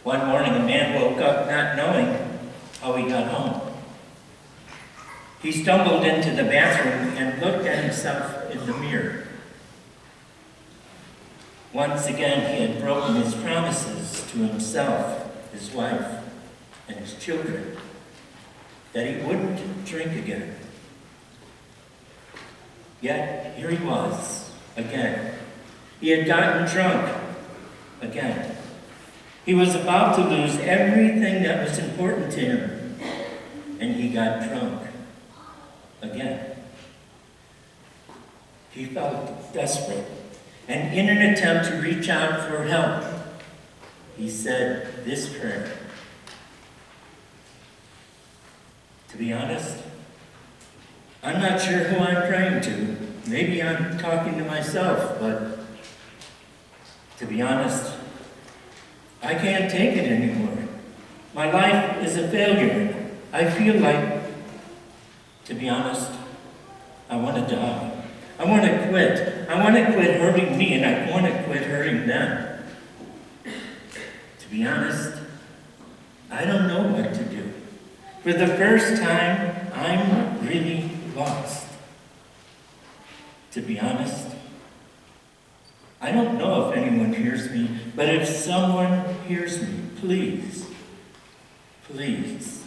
One morning, a man woke up not knowing how he got home. He stumbled into the bathroom and looked at himself in the mirror. Once again, he had broken his promises to himself, his wife, and his children, that he wouldn't drink again. Yet, here he was, again. He had gotten drunk, again. He was about to lose everything that was important to him, and he got drunk, again. He felt desperate, and in an attempt to reach out for help, he said this prayer. To be honest, I'm not sure who I'm praying to. Maybe I'm talking to myself, but to be honest, I can't take it anymore. My life is a failure. I feel like, to be honest, I want to die. I want to quit. I want to quit hurting me, and I want to quit hurting them. To be honest, I don't know what to do. For the first time, I'm really lost. To be honest, I don't know if anyone hears me, but if someone hears me, please, please,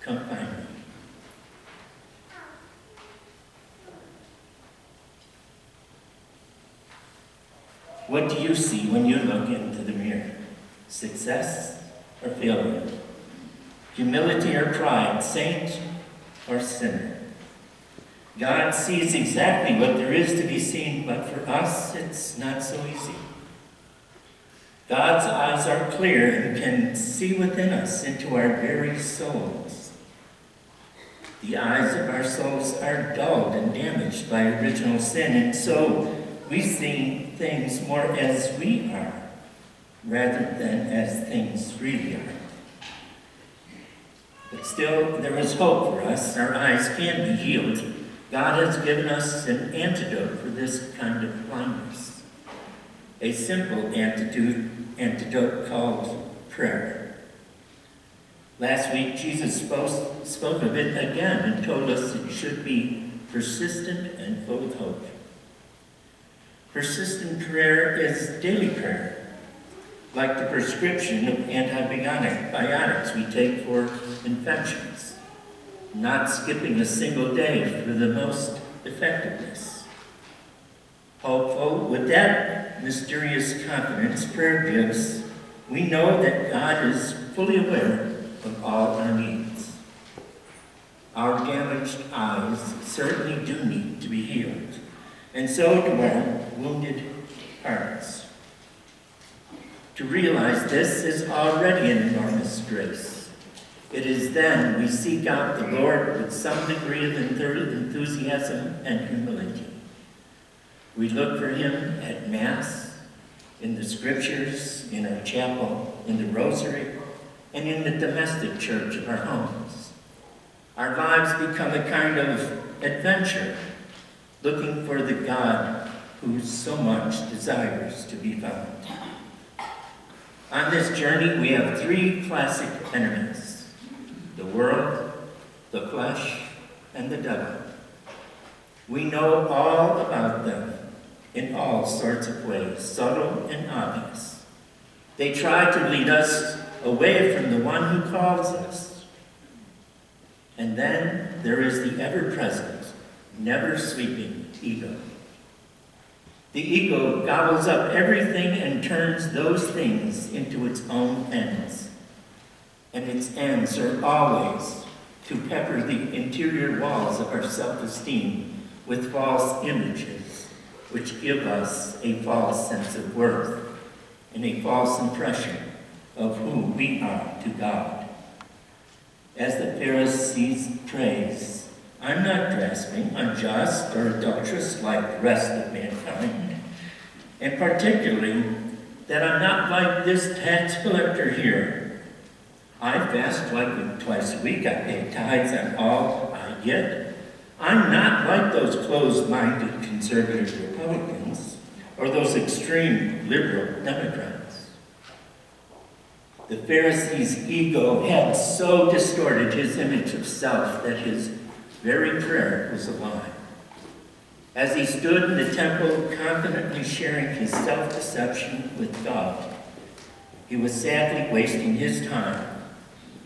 come find me. What do you see when you look into the mirror? Success or failure? Humility or pride? Saint or sinner? God sees exactly what there is to be seen, but for us, it's not so easy. God's eyes are clear and can see within us into our very souls. The eyes of our souls are dulled and damaged by original sin, and so we see things more as we are, rather than as things really are. But still, there is hope for us. Our eyes can be healed. God has given us an antidote for this kind of blindness. A simple antidote called prayer. Last week, Jesus spoke of it again and told us it should be persistent and full of hope. Persistent prayer is daily prayer, like the prescription of antibiotics we take for infections. Not skipping a single day for the most effectiveness. Hopeful, with that mysterious confidence prayer gives, we know that God is fully aware of all our needs. Our damaged eyes certainly do need to be healed, and so do our wounded hearts. To realize this is already an enormous grace. It is then we seek out the Lord with some degree of enthusiasm and humility. We look for him at Mass, in the Scriptures, in our chapel, in the Rosary, and in the domestic church of our homes. Our lives become a kind of adventure, looking for the God who so much desires to be found. On this journey, we have three classic enemies: the world, the flesh, and the devil. We know all about them in all sorts of ways, subtle and obvious. They try to lead us away from the one who calls us. And then there is the ever-present, never-sleeping ego. The ego gobbles up everything and turns those things into its own ends. And its ends are always to pepper the interior walls of our self-esteem with false images, which give us a false sense of worth and a false impression of who we are to God. As the Pharisees praise, I'm not grasping, unjust, or adulterous like the rest of mankind, and particularly that I'm not like this tax collector here. I fast like twice a week. I pay tithes on all I get. I'm not like those closed-minded conservative Republicans or those extreme liberal Democrats. The Pharisee's ego had so distorted his image of self that his very prayer was a lie. As he stood in the temple, confidently sharing his self-deception with God, he was sadly wasting his time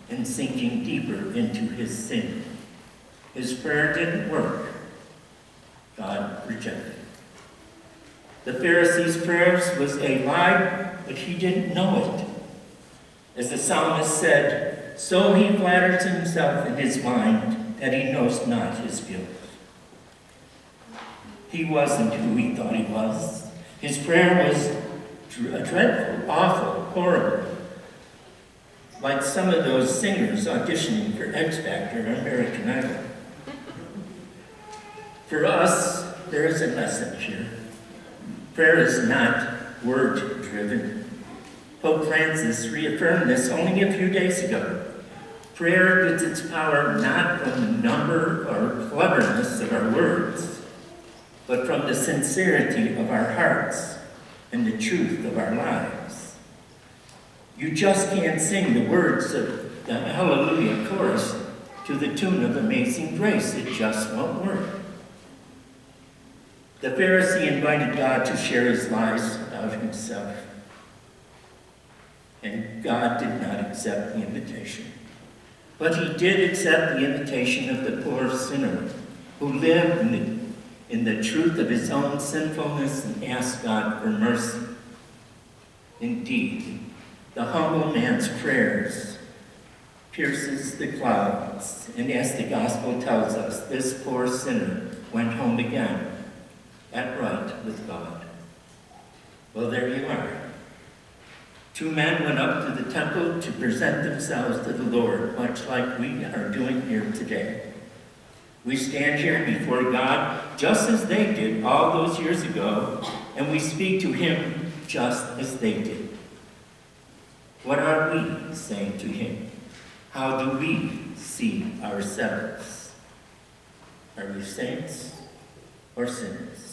and sinking deeper into his sin. His prayer didn't work. God rejected it. The Pharisee's prayers was a lie, but he didn't know it. As the psalmist said, so he flatters himself in his mind that he knows not his guilt. He wasn't who he thought he was. His prayer was dreadful, awful, horrible. Like some of those singers auditioning for X Factor or American Idol. For us, there is a message here. Prayer is not word-driven. Pope Francis reaffirmed this only a few days ago. Prayer gets its power not from the number or cleverness of our words, but from the sincerity of our hearts and the truth of our lives. You just can't sing the words of the Hallelujah chorus to the tune of Amazing Grace. It just won't work. The Pharisee invited God to share his lies about himself, and God did not accept the invitation. But he did accept the invitation of the poor sinner who lived in the truth of his own sinfulness and asked God for mercy. Indeed, the humble man's prayers pierces the clouds, and as the gospel tells us, this poor sinner went home again at right with God. Well, there you are. Two men went up to the temple to present themselves to the Lord, much like we are doing here today. We stand here before God just as they did all those years ago, and we speak to him just as they did. What are we saying to him? How do we see ourselves? Are we saints or sinners?